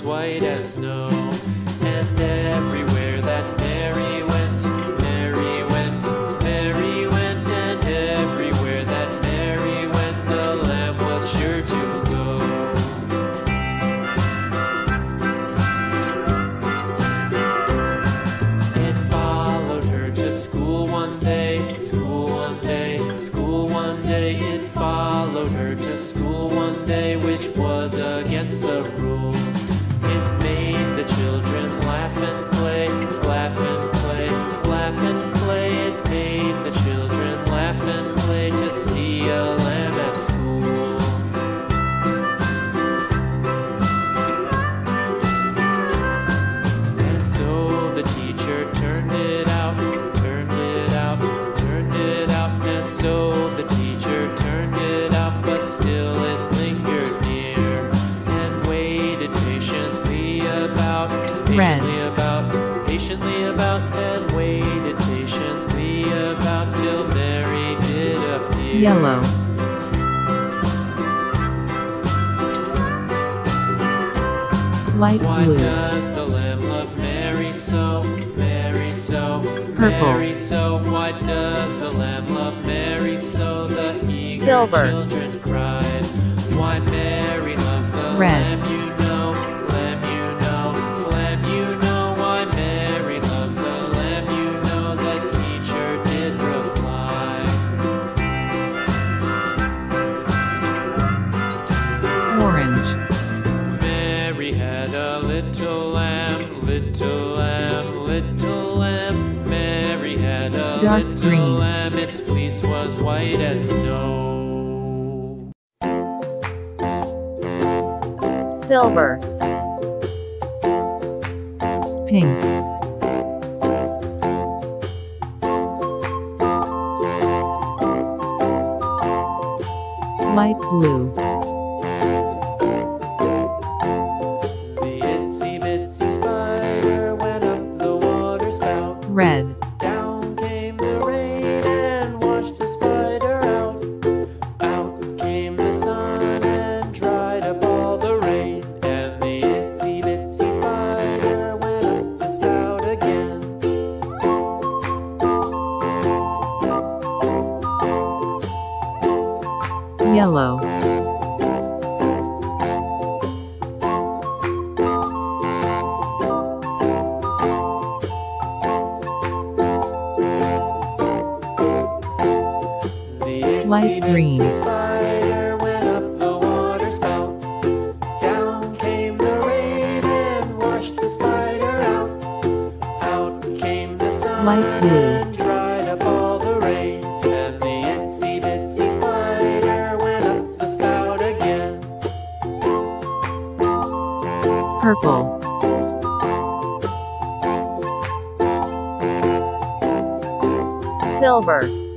white as snow. And everywhere that Mary went, Mary went, Mary went, and everywhere that Mary went, the lamb was sure to go. It followed her to school one day, school one day, school one day. It followed her to school one day, which was against the rules. It made the children laugh and play, laugh and play, laugh and play. It made the children laugh and play to see a lamb at school. And so the teacher turned it out, turned it out, turned it out. And so the teacher turned it out, but still it lingered near and waited patiently about, patiently about, and waited patiently about till Mary did appear. Yellow. Light Why blue. does the lamb love Mary so, Mary so, Purple. Mary so? Why does the lamb love Mary so? The eager Silver. children cried. Why Mary loves the Red. lamb, you know, lamb, you know, lamb, you know. Why Mary loves the lamb, you know, the teacher did reply. Orange. Mary had a little lamb, little lamb, little lamb. Mary had a Dark little green. lamb, its fleece was white as snow. Silver. Pink. Light blue. The itsy bitsy spider went up the water spout. Red. Down came the rain and washed the spider out. Out came the sun and dried up all the rain. And the itsy bitsy spider went up the spout again. Yellow. Light green. The spider went up the water spout. Down came the rain and washed the spider out. Out came the sun Light blue. and dried up all the rain. And the itsy bitsy spider went up the spout again. Purple. Silver.